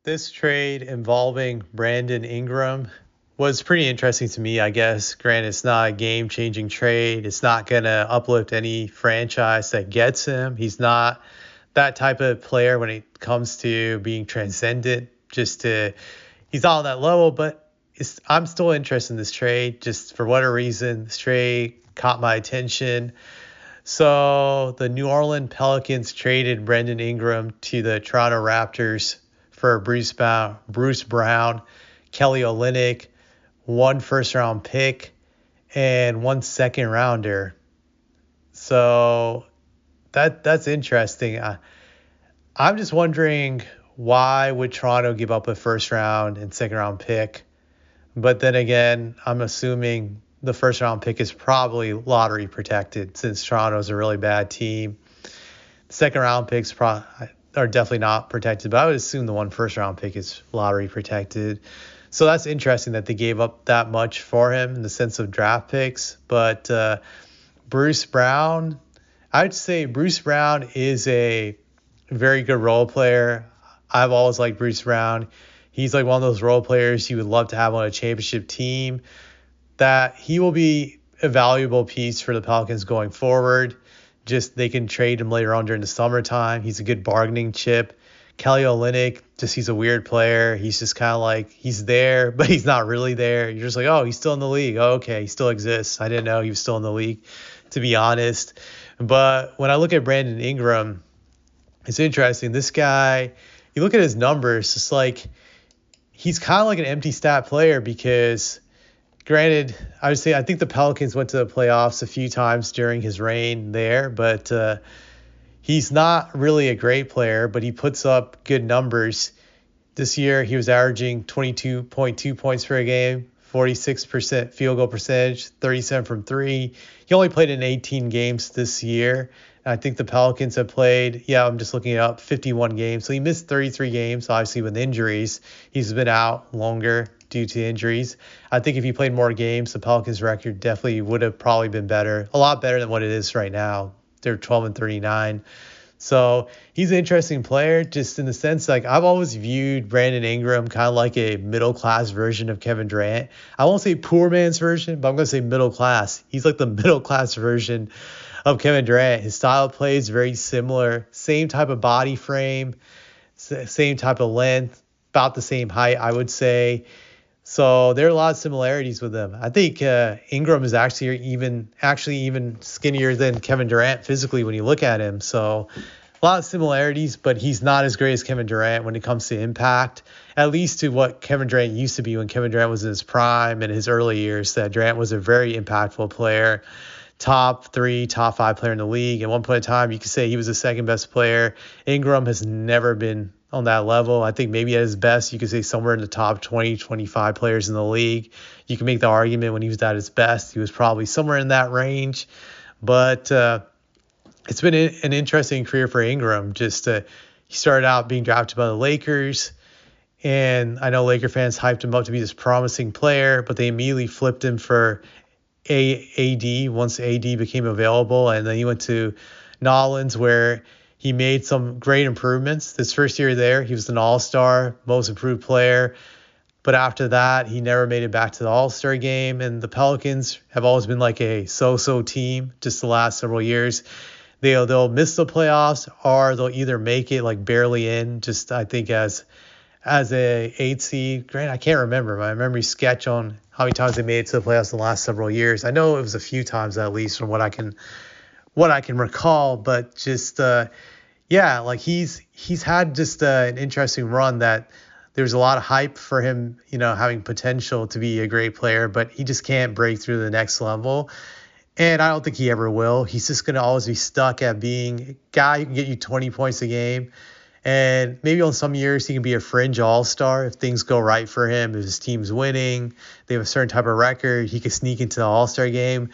This trade involving Brandon Ingram was pretty interesting to me, I guess. Granted, it's not a game changing trade. It's not going to uplift any franchise that gets him. He's not that type of player when it comes to being transcendent. He's not on that level, but I'm still interested in this trade. Just for whatever reason, this trade caught my attention. So the New Orleans Pelicans traded Brandon Ingram to the Toronto Raptors for Bruce Brown, Kelly Olynyk, one first round pick, and one second rounder. So that's interesting. I'm just wondering, why would Toronto give up a first round and second round pick? But then again, I'm assuming the first round pick is probably lottery protected since Toronto is a really bad team. Second round picks are definitely not protected, but I would assume the first round pick is lottery protected. So that's interesting that they gave up that much for him in the sense of draft picks. But Bruce Brown, I'd say Bruce Brown is a very good role player. I've always liked Bruce Brown. He's like one of those role players you would love to have on a championship team, that he will be a valuable piece for the Pelicans going forward. Just they can trade him later on during the summertime. He's a good bargaining chip. Kelly Olynyk, he's a weird player. He's just kind of like, he's there, but he's not really there. You're just like, oh, he's still in the league. Oh, okay, he still exists. I didn't know he was still in the league, to be honest. But when I look at Brandon Ingram, it's interesting. This guy, you look at his numbers, it's like he's kind of like an empty stat player because, granted, I would say I think the Pelicans went to the playoffs a few times during his reign there, but he's not really a great player, but he puts up good numbers. This year, he was averaging 22.2 points per game, 46% field goal percentage, 37 from three. He only played in 18 games this year. I think the Pelicans have played, I'm just looking it up, 51 games. So he missed 33 games, obviously with injuries. He's been out longer due to injuries. I think if he played more games, the Pelicans record definitely would have probably been better, a lot better than what it is right now. They're 12-39. So he's an interesting player, just in the sense, like, I've always viewed Brandon Ingram kind of like a middle class version of Kevin Durant. I won't say poor man's version, but I'm going to say middle class. He's like the middle class version of Kevin Durant. His style of play is very similar, same type of body frame, same type of length, about the same height, I would say. So there are a lot of similarities with them. I think Ingram is actually even skinnier than Kevin Durant physically when you look at him. So a lot of similarities, but he's not as great as Kevin Durant when it comes to impact, at least to what Kevin Durant used to be when Kevin Durant was in his prime and his early years. That Durant was a very impactful player, top 3, top 5 player in the league. At one point in time, you could say he was the second best player. Ingram has never been on that level. I think maybe at his best, you could say somewhere in the top 20, 25 players in the league. You can make the argument when he was at his best, he was probably somewhere in that range. But it's been an interesting career for Ingram. He started out being drafted by the Lakers, and I know Laker fans hyped him up to be this promising player, but they immediately flipped him for AD once AD became available, and then he went to Nolans, where he made some great improvements. This first year there, he was an all-star, most improved player. But after that, he never made it back to the all-star game. And the Pelicans have always been like a so-so team just the last several years. They'll miss the playoffs, or they'll either make it like barely in, just I think as a 8 seed. Grant, I can't remember. My memory's sketch on how many times they made it to the playoffs in the last several years. I know it was a few times at least from what I can recall, but just like he's had just an interesting run that there's a lot of hype for him, having potential to be a great player, but he just can't break through the next level. And I don't think he ever will. He's just going to always be stuck at being a guy who can get you 20 points a game. And maybe on some years he can be a fringe all-star if things go right for him, if his team's winning, they have a certain type of record, he could sneak into the all-star game.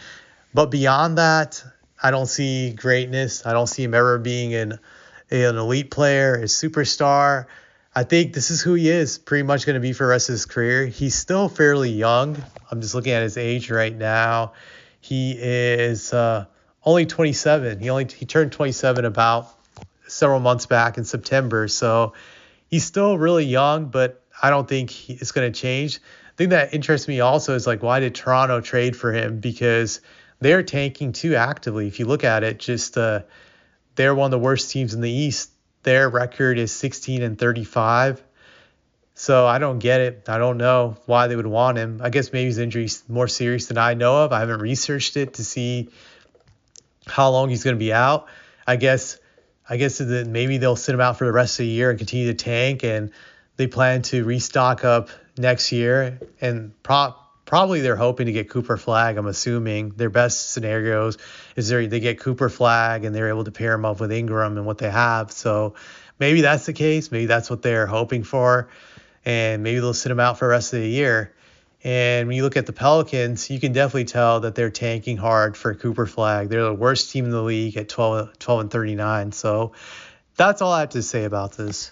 But beyond that, I don't see greatness. I don't see him ever being an elite player, a superstar. I think this is who he is pretty much going to be for the rest of his career. He's still fairly young. I'm just looking at his age right now. He is only 27. He turned 27 about several months back in September. So he's still really young, but I don't think it's going to change. The thing that interests me also is like, why did Toronto trade for him? Because they're tanking too actively. If you look at it, just they're one of the worst teams in the East. Their record is 16-35. So I don't get it. I don't know why they would want him. I guess maybe his injury's more serious than I know of. I haven't researched it to see how long he's going to be out. I guess that maybe they'll sit him out for the rest of the year and continue to tank, and they plan to restock up next year. And probably they're hoping to get Cooper Flag. I'm assuming their best scenarios is they get Cooper Flag and they're able to pair him up with Ingram and what they have. So maybe that's the case. Maybe that's what they're hoping for, and maybe they'll sit him out for the rest of the year. And when you look at the Pelicans, you can definitely tell that they're tanking hard for Cooper Flag. They're the worst team in the league at 12-39. So that's all I have to say about this.